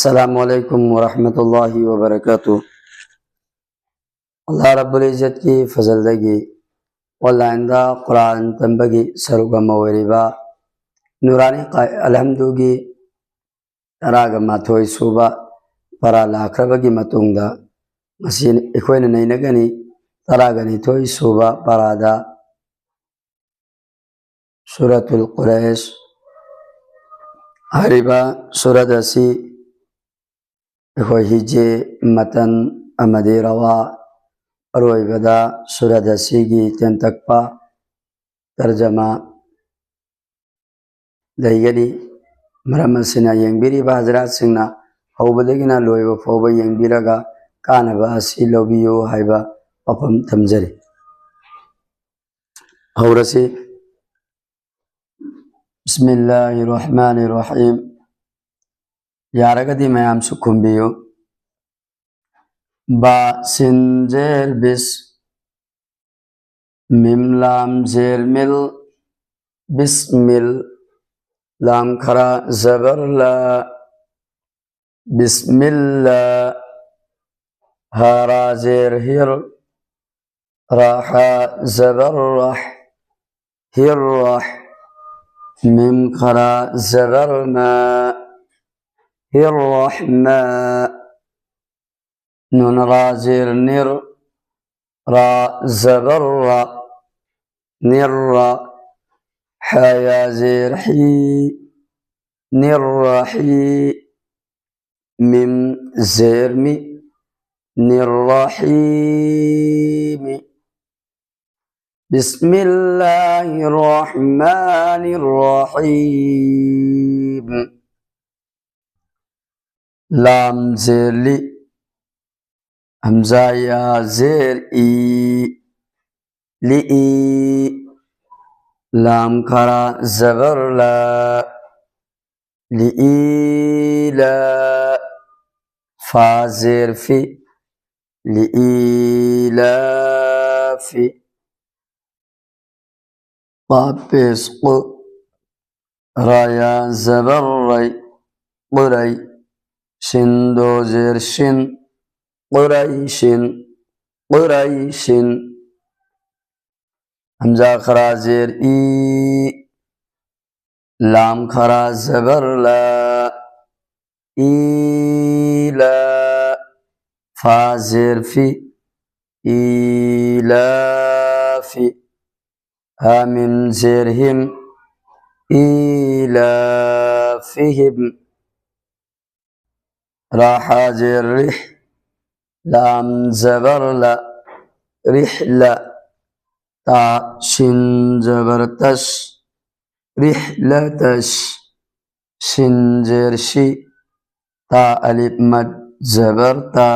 अस्सलामुअलैकुम वरहमतुल्लाहि वबरकातुह। अल्लाह रब्बुल इज़्ज़त की फजलदगी वल्लाइंदा कुरान तंबगी सरुगा मवरिबा नूरानी अलहमदुगी तरागा माथोई सुबा para lakrabagi matungda masin ikoina nainagani taraga nithoi suba parada suratul quraish hariba suradasi ikoi hije matan amadi rawa arwaibada suradasigi tentakpa tarjama daigani maramasina yengbiri bahazrat singna hawbadagina loiba fawba yengbiraga kanaba asi lobiyo haiba apam tamjari hawrasi Bismillahirrahmanirrahim. Yaragadi mayam sukumbiyo ba sinjer bis mim lam zer mil bismil lam khara zabar la bismillah hara zer hir raha zabar rah hirrah mim khara zabar ma hirrahma nun ra zer nir ra zabar ra nirra haya zer hi nirrahi mim zer mi nirrahimi Bismillahirrahmanirrahim. Lam zer li hamza ya zer i li i lam khara zabar la li i la fa zer fi li i la fi Papis qu raya zabar ray quray shindo zer shin qurayshin hamza khara zer i lam khara zabar la ila fa zer fi ila fi hamim zer him ila fihim raha zer rih lam zabar la rihla ta shin zabar tash rihlatash shin zer shi ta alif mad zabar ta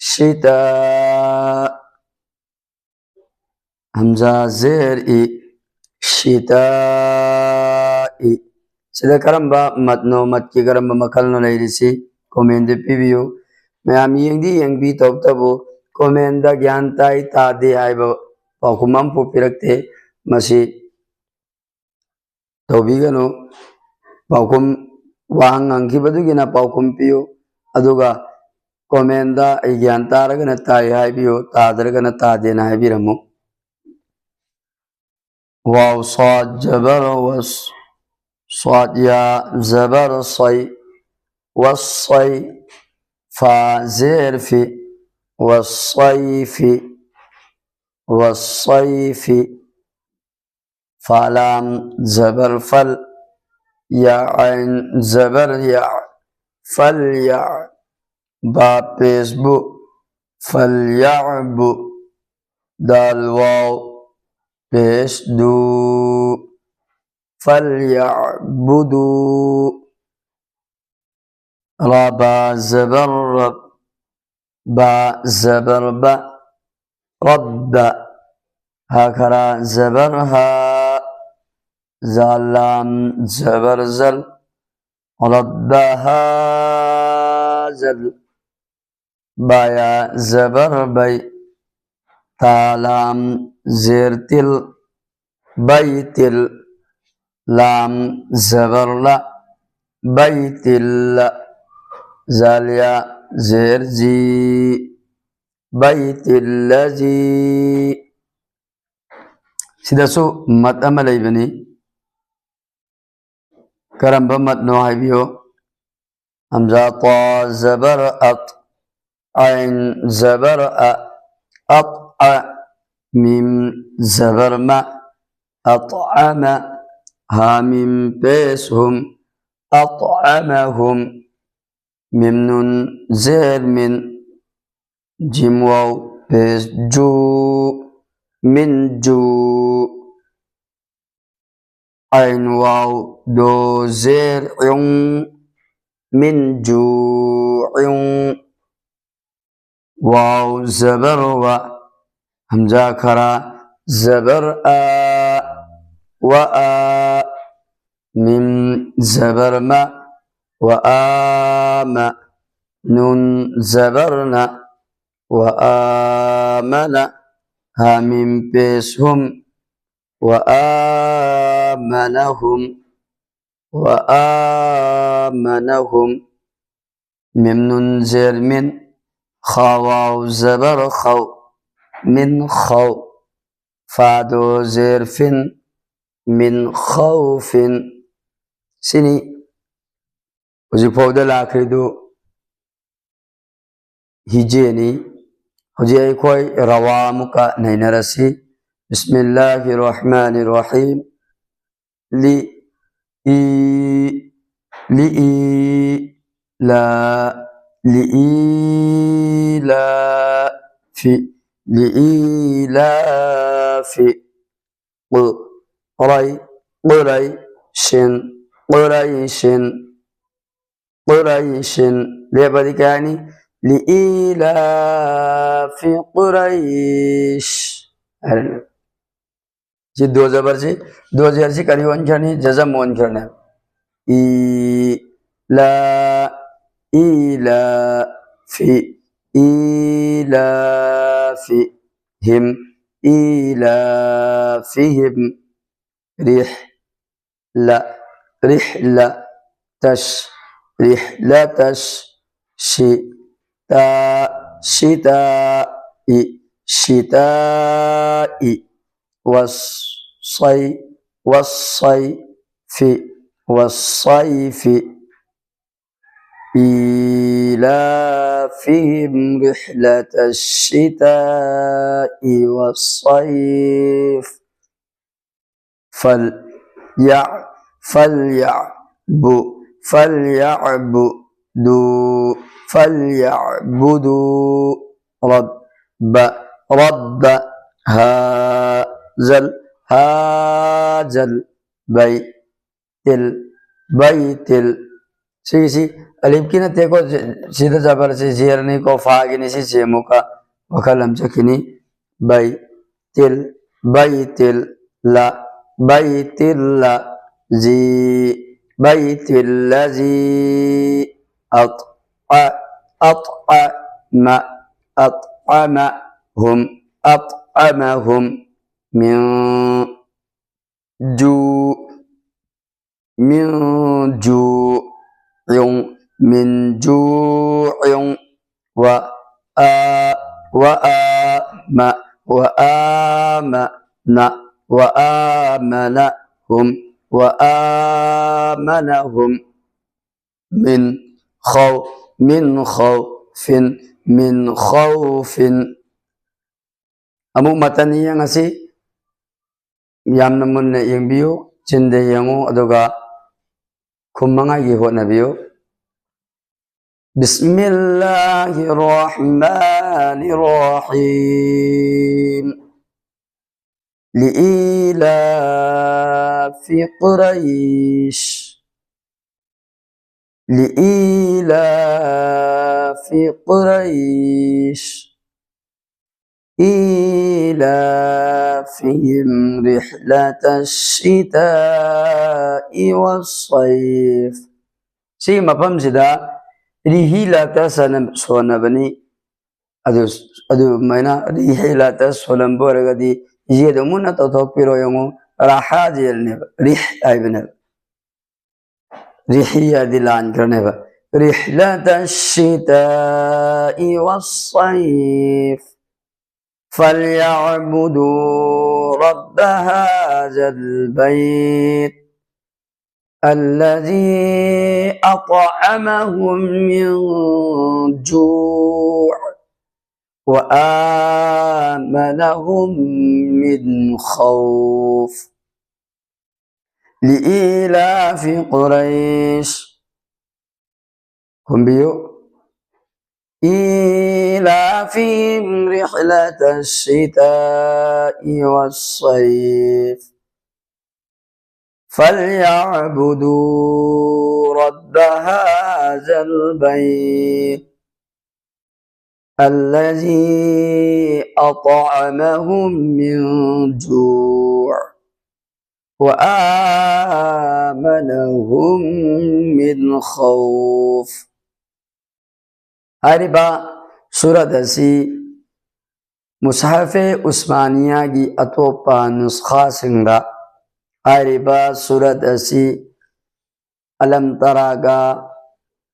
shita hamza zer i shita'i sida karamba matno matki karamba makalno lairisi komende pibiyo mayam yengdi yengbi toptabu komenda gyantai tade haiba pakumam pupirakte masi tobigano paukum wahang angkibadugina paukum piyo aduga komenda gyantaragana tai haibiyo tadaragana tadena haibiramu واو صاد جبر وص صاد يا زبر صي والصي فا زير في والصيف والصيف فلام زبر فل يا عين زبر يا فليع باب بيسبو فليعب دال واو بيشدو فليعبدوا ربا زبر رب با زبر با رب هكذا زبرها زلام زبر زل ربها زل بايا زبر بي تالام زرتل بيتل لام زبر لا بيت زاليا زرزي بيت الذي سيداسو مت أملي بني كرم بمت نوحي بيو همزة طا زبر أط عين زبر أطع ميم زبر ما أطعم هاميم بيسهم أطعمهم ميم نون زير من جيم واو بيس جو من جو عين واو دو زير عن من جوع واو زبر و همزة كرا زبر وآ من زبر ما وآم نون زبرنا وآمن هامين بيسهم وآمنهم ميم نون زير من خواو زبر خو من خو فادو زير فن من خوف سيني وزيفو دلاكريدو هجيني هجي كوي روامك نينرسي بسم الله الرحمن الرحيم لي إي لإي لا لإي لا في لإي لا في قري قري شن قريش قريش ليه يعني لإيلاف قريش जी दो जबर से दो जबर से करी वन करनी जज़म वन करना ई ला ईला फी हिम ईला फिहिम रिह ला रिहला तश रिहला तश شتاء شتاء والصيف إيلافهم رحلة الشتاء والصيف فليعبدوا رب هذا البيت سي الف كنا تيكو سيدا جبر سي زيرني كو فاغني سي سيموكا وكلم سكني بيت لا بيت الذي أطعمهم من جوع وآمنهم من خوف أمو متني ينسي يامن من ينبيو جند ينو أدوغا كمانا يهو نبيو بسم الله الرحمن الرحيم لإيلاف قريش إيلافهم رحلة الشتاء والصيف سيما فمزدا رحلة سنبني أدو مينا رحلة سنبورغ دي جيدو منا تطوك بيرو يمو راحة جيلنب ريح أي بنب रिहिया दिलान करने बा रिहलत الشتاء والصيف فليعبدوا رب هذا البيت الذي أطعمهم من جوع وآمنهم من خوف لإيلاف قريش هم بيو إيلافهم رحلة الشتاء والصيف فليعبدوا رب هذا البيت الذي أطعمهم من جوع وآمنهم من خوف. هاربا سورة سي مصحف عثمانية کی أتوپا نسخة سنگا هاربا سورة سي ألم تراغا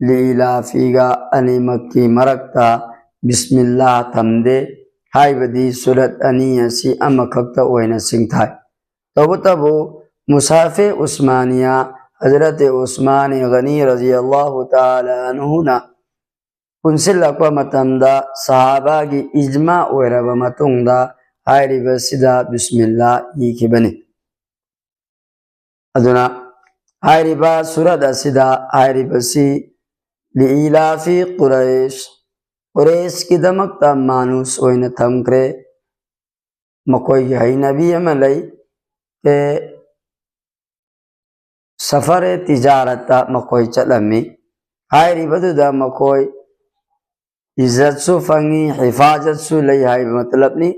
لإلافيغا أني مكي مركتا بسم الله تمدي هاي بدي سورة أني سي أما كبتا وين سنگتاي तबो मुसाफे उस्मानिया हजरत उस्मान गनी रजी अल्लाह ताला अन्हु ना उनसे लक्वा मतमदा सहाबा की इज्मा ओरब मतुंगदा हायरिब सिदा बिस्मिल्लाह यिखिबने अदुना हायरिब सूरत सिदा हायरिब सी लिइलाफी कुरैश की दमकता मानुस ओइन थमक्रे मकोई है नबी अमलै के सफर तिजारत मकोई चलमी हायरिबदुदा मकोई इज्जत सु फंगी हिफाजत सु लई हाय मतलब नी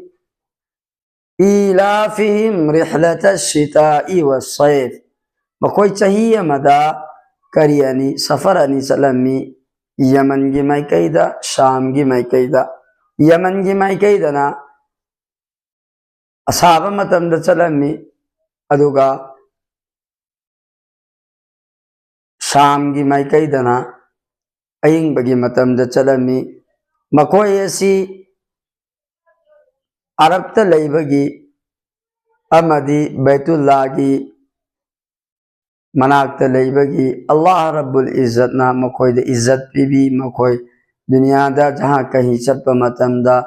इलाफिहिम रिहलत अश-शिताई वस-सैफ मकोई चाहिए मदा करियानी सफर अनि चलमी यमन की मैकैदा शाम की मैकैदा यमन की मैकैदा ना असाब मतम चलमी अदुगा शाम की मैकैदना अयिंग बगी मतम चलमी मकोई ऐसी अरब तलैबगी अमदी बैतुल्लाह की मनाक तलैबगी अल्लाह रब्बुल इज्जत ना मकोई दे इज्जत भी मकोई दुनिया दा जहाँ कहीं चप मतम दा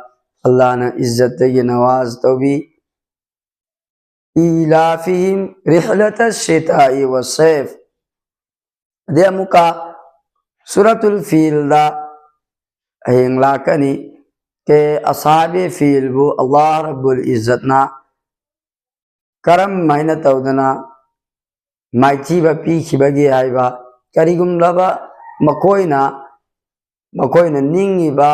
अल्लाह ने इज्जत की नवाज तो भी इलाफिहिम रिहलत अश-शिताई वस-सैफ दे मुका सूरतुल फील दा हेंग लाकनी के असहाबे फील वो अल्लाह रब्बुल इज्जत ना करम मायना तौदना माइथी बपी खिबगी आइबा करिगुम लबा मकोइना निंगिबा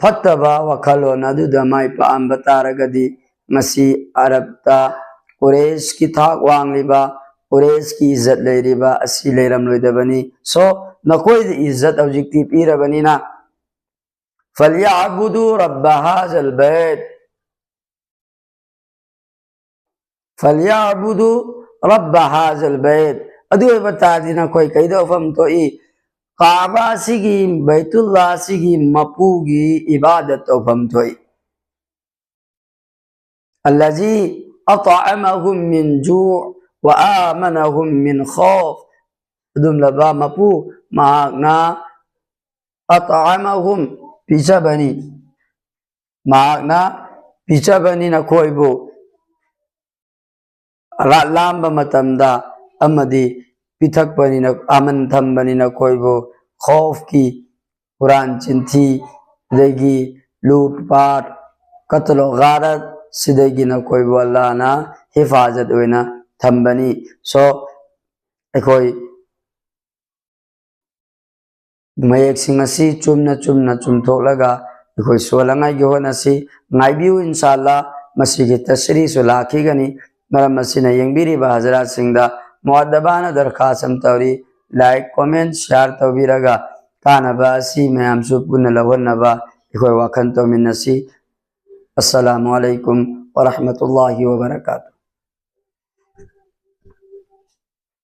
फत्तबा वखलोन अदुदा माइ पाम बतारगदी मसी अरबता कुरैश की थाक वांगलिबा कुरैश की इज्जत लेरिबा असी लेरम लोइदबनी सो नकोई इज्जत औजिक्ति पीरबनी ना फलियाबुदु रब्ब हाज़ल बैत फलियाबुदु रब्ब हाज़ल बैत अदु बता दिना कोई कइदो फम तो ई काबा सिगी बैतुल्लाह सिगी मपूगी इबादत तो फम तो ई الذي أطعمهم من جوع وآمنهم من خوف دم لبا مپو ماغنا أطعمهم بجبني ماغنا بجبني نكويبو لام بمتمدا أمدي بتك بني نك أمن ثم بني نكويبو خوف की कुरान चिंथी देगी लूट पाट कत्ल गारत सिदेगी न कोई अल्लाह ना हिफाजत होना थम्बनी सो एकोई मयेक सिंगसी चुमना चुमथोलगा एकोई सोलंगाई गे होनसी नाइबिउ इंशाअल्लाह मसी की तशरी सुलाखीगनी मरम मसीना यंगबिरिबा हजरात सिंगदा मुअद्दबाना दरखासम तौरी लाइक कमेंट शेयर तौबिरगा कानबा सी मयाम सुपुन लवनबा एकोई वखन तो मिनसी अस्सलामु अलैकुम व रहमतुल्लाहि व बरकातुहू।